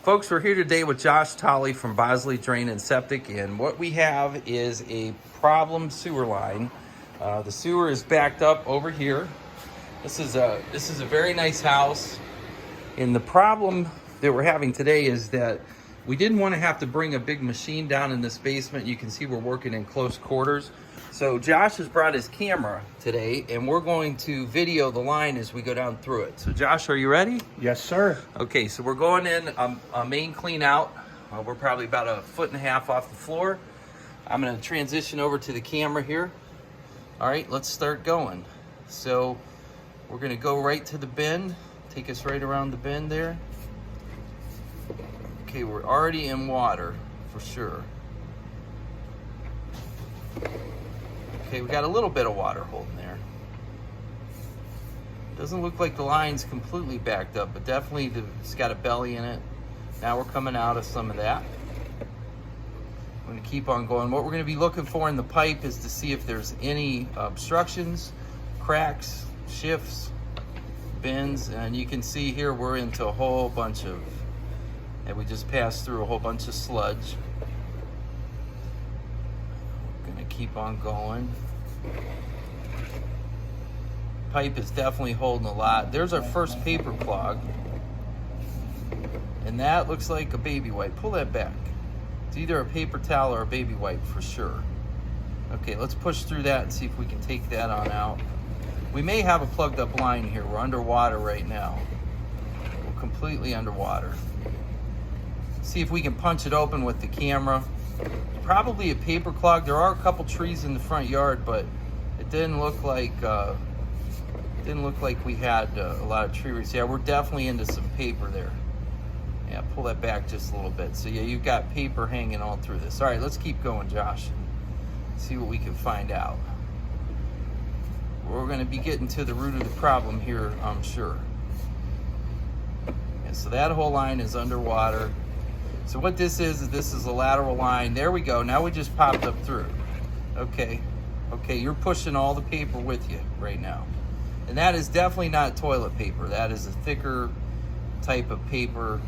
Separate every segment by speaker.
Speaker 1: Folks, we're here today with Josh Tolley from Bosley Drain and Septic, and what we have is a problem sewer line. The sewer is backed up over here. This is a very nice house, and the problem that we're having today is that we didn't want to have to bring a big machine down in this basement. You can see we're working in close quarters. So Josh has brought his camera today, and we're going to video the line as we go down through it. So Josh, are you ready?
Speaker 2: Yes, sir.
Speaker 1: Okay, so we're going in a main clean out. We're probably about 1.5 feet off the floor. I'm gonna transition over to the camera here. All right, let's start going. So we're gonna go right to the bend. Take us right around the bend there. Okay, we're already in water for sure. Okay, we got a little bit of water holding there. Doesn't look like the line's completely backed up, but definitely it's got a belly in it. Now we're coming out of some of that. I'm gonna keep on going. What we're gonna be looking for in the pipe is to see if there's any obstructions, cracks, shifts, bends, and you can see here we're into a whole bunch of, and we just passed through a whole bunch of sludge. Keep on going. Pipe is definitely holding a lot. There's our first paper clog, and that looks like a baby wipe. Pull that back. It's either a paper towel or a baby wipe for sure. Okay, let's push through that and see if we can take that on out. We may have a plugged up line here. We're underwater right now. We're completely underwater. See if we can punch it open with the camera. Probably a paper clog. There are a couple trees in the front yard, but it didn't look like we had a lot of tree roots. Yeah, we're definitely into some paper there. Yeah, pull that back just a little bit. So yeah, you've got paper hanging all through this. All right, let's keep going, Josh. See what we can find out. We're going to be getting to the root of the problem here, I'm sure. Yeah, so that whole line is underwater. So what this is a lateral line. There we go. Now we just popped up through. Okay, you're pushing all the paper with you right now. And that is definitely not toilet paper. That is a thicker type of paper.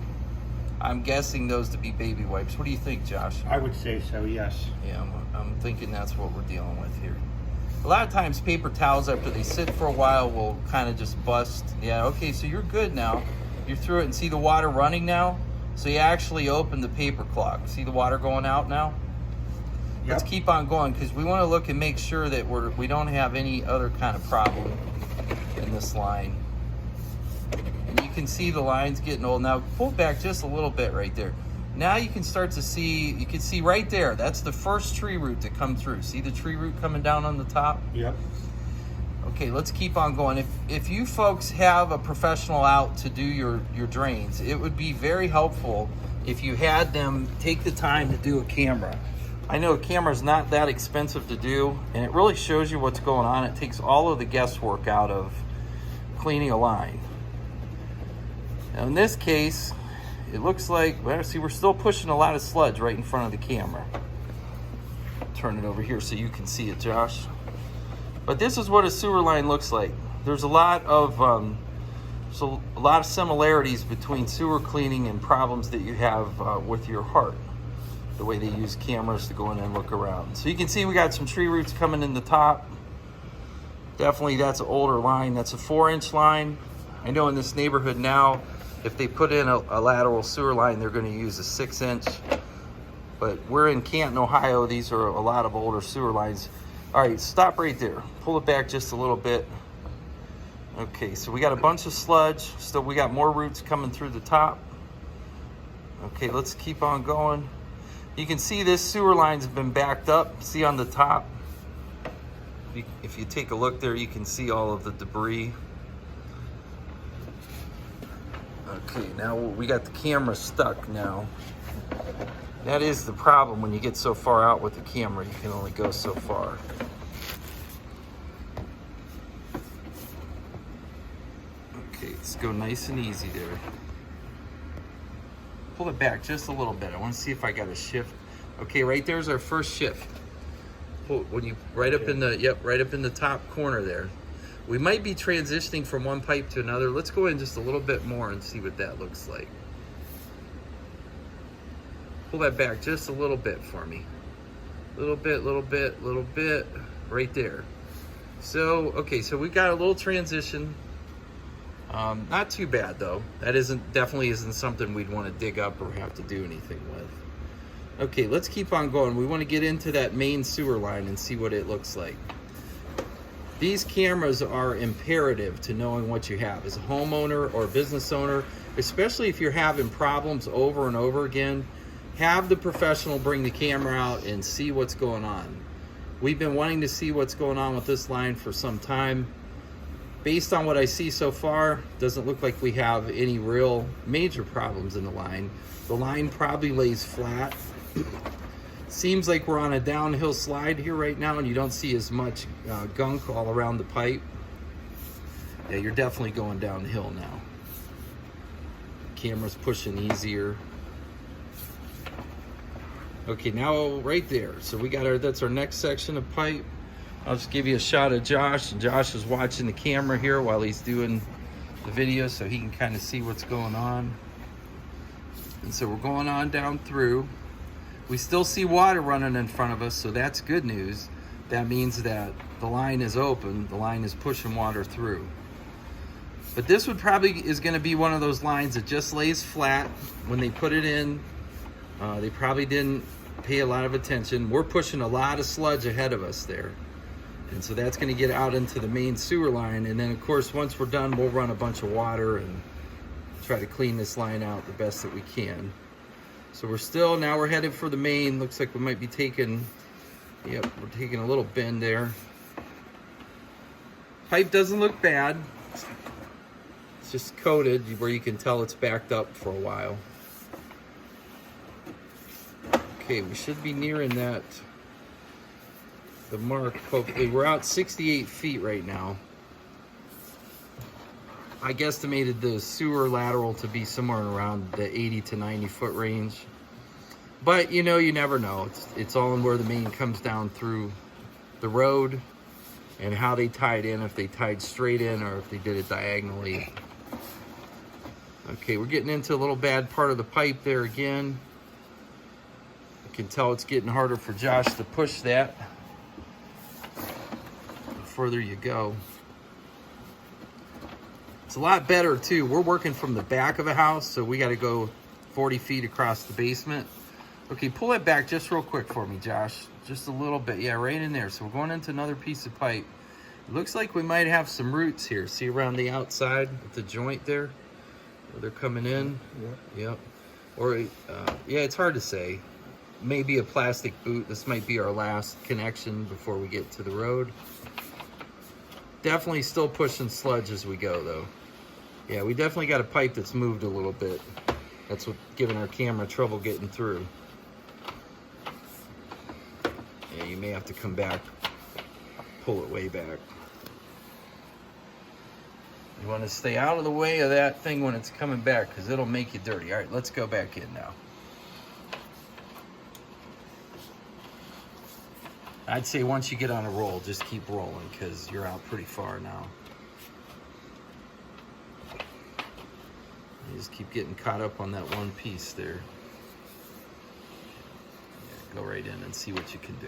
Speaker 1: I'm guessing those to be baby wipes. What do you think, Josh?
Speaker 2: I would say so, yes.
Speaker 1: Yeah, I'm thinking that's what we're dealing with here. A lot of times paper towels, after they sit for a while, will kind of just bust. Yeah, okay, so you're good now. You're through it, and see the water running now? So you actually open the paper clog. See the water going out now? Yep. Let's keep on going, because we want to look and make sure that we don't have any other kind of problem in this line. And you can see the line's getting old. Now pull back just a little bit right there. Now you can start to see, you can see right there, that's the first tree root to come through. See the tree root coming down on the top?
Speaker 2: Yep.
Speaker 1: Okay, let's keep on going. If you folks have a professional out to do your drains, it would be very helpful if you had them take the time to do a camera. I know a camera is not that expensive to do, and it really shows you what's going on. It takes all of the guesswork out of cleaning a line. Now in this case, it looks like, well, see, we're still pushing a lot of sludge right in front of the camera. Turn it over here so you can see it, Josh. But this is what a sewer line looks like. There's a lot of similarities between sewer cleaning and problems that you have with your heart. The way they use cameras to go in and look around. So you can see we got some tree roots coming in the top. Definitely that's an older line. That's a 4-inch line. I know in this neighborhood now, if they put in a lateral sewer line, they're going to use a 6-inch. But we're in Canton, Ohio. These are a lot of older sewer lines. All right, stop right there. Pull it back just a little bit. Okay, so we got a bunch of sludge. Still, we got more roots coming through the top. Okay, let's keep on going. You can see this sewer line's been backed up. See on the top? If you take a look there, you can see all of the debris. Okay, now we got the camera stuck now. That is the problem when you get so far out with the camera. You can only go so far. Okay, let's go nice and easy there. Pull it back just a little bit. I want to see if I got a shift. Okay, right there's our first shift. When you right up in the top corner there. We might be transitioning from one pipe to another. Let's go in just a little bit more and see what that looks like. Pull that back just a little bit for me. Little bit, right there. So, okay, so we got a little transition. Not too bad though. That definitely isn't something we'd want to dig up or have to do anything with. Okay, let's keep on going. We want to get into that main sewer line and see what it looks like. These cameras are imperative to knowing what you have as a homeowner or a business owner, especially if you're having problems over and over again. Have the professional bring the camera out and see what's going on. We've been wanting to see what's going on with this line for some time. Based on what I see so far, doesn't look like we have any real major problems in the line. The line probably lays flat. Seems like we're on a downhill slide here right now, and you don't see as much gunk all around the pipe. Yeah, you're definitely going downhill now. Camera's pushing easier. Okay, now right there. So we got that's our next section of pipe. I'll just give you a shot of Josh. And Josh is watching the camera here while he's doing the video so he can kind of see what's going on. And so we're going on down through. We still see water running in front of us, so that's good news. That means that the line is open, the line is pushing water through. But this would probably is gonna be one of those lines that just lays flat. When they put it in, they probably didn't pay a lot of attention. We're pushing a lot of sludge ahead of us there. And so that's gonna get out into the main sewer line. And then of course, once we're done, we'll run a bunch of water and try to clean this line out the best that we can. So now we're headed for the main. Looks like we might be taking, yep, we're taking a little bend there. Pipe doesn't look bad. It's just coated where you can tell it's backed up for a while. Okay, we should be nearing the mark. Hopefully, we're out 68 feet right now. I guesstimated the sewer lateral to be somewhere around the 80 to 90 foot range. But you know, you never know. It's all in where the main comes down through the road and how they tied in, if they tied straight in or if they did it diagonally. Okay, we're getting into a little bad part of the pipe there again. You can tell it's getting harder for Josh to push that the further you go. It's a lot better too. We're working from the back of a house, so we got to go 40 feet across the basement. Okay, pull it back just real quick for me, Josh. Just a little bit. Yeah, right in there. So we're going into another piece of pipe. It looks like we might have some roots here. See around the outside with the joint there? Where they're coming in? Yep. Or, yeah, it's hard to say. Maybe a plastic boot. This might be our last connection before we get to the road. Definitely still pushing sludge as we go, though. Yeah, we definitely got a pipe that's moved a little bit. That's what's giving our camera trouble getting through. Yeah, you may have to come back, pull it way back. You want to stay out of the way of that thing when it's coming back because it'll make you dirty. All right, let's go back in now. I'd say once you get on a roll, just keep rolling because you're out pretty far now. You just keep getting caught up on that one piece there. Yeah, go right in and see what you can do.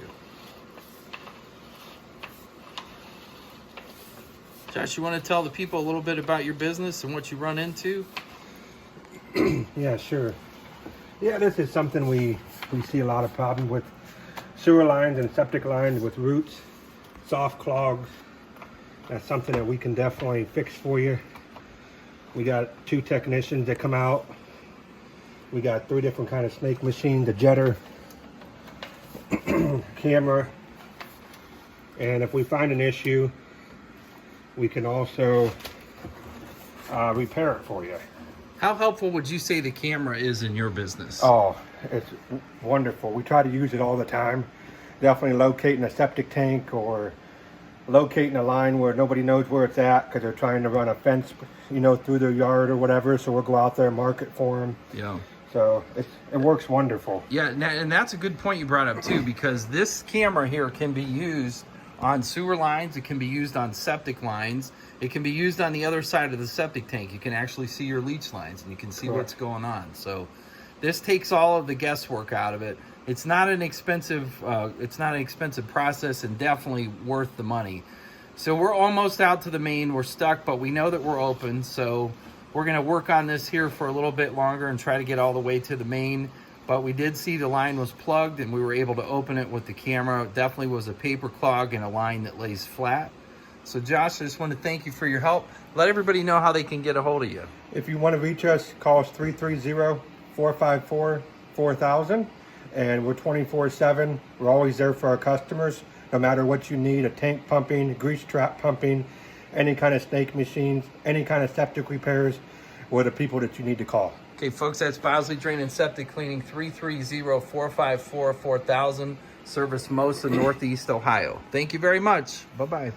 Speaker 1: Josh, you want to tell the people a little bit about your business and what you run into?
Speaker 2: Yeah, sure. Yeah, this is something we see a lot of problems with. Sewer lines and septic lines with roots, soft clogs. That's something that we can definitely fix for you. We got 2 technicians that come out. We got 3 different kind of snake machines, a jetter, camera, and if we find an issue, we can also repair it for you.
Speaker 1: How helpful would you say the camera is in your business?
Speaker 2: Oh, it's wonderful. We try to use it all the time. Definitely locating a septic tank or locating a line where nobody knows where it's at because they're trying to run a fence, you know, through their yard or whatever. So we'll go out there and mark it for them. Yeah. So it works wonderful.
Speaker 1: Yeah, and that's a good point you brought up too, because this camera here can be used on sewer lines. It can be used on septic lines. It can be used on the other side of the septic tank. You can actually see your leach lines and you can see what's going on. So This takes all of the guesswork out of it. It's not an expensive process, and definitely worth the money. So we're almost out to the main. We're stuck, but we know that we're open. So we're gonna work on this here for a little bit longer and try to get all the way to the main. But we did see the line was plugged, and we were able to open it with the camera. It definitely was a paper clog and a line that lays flat. So Josh, I just want to thank you for your help. Let everybody know how they can get a hold of you.
Speaker 2: If you want to reach us, call us 330-454-4000, and we're 24/7. We're always there for our customers, no matter what you need, a tank pumping, grease trap pumping, any kind of snake machines, any kind of septic repairs. We're the people that you need to call.
Speaker 1: Okay, folks, that's Bosley Drain and Septic Cleaning, 330-454-4000, service most of Northeast Ohio. Thank you very much. Bye-bye.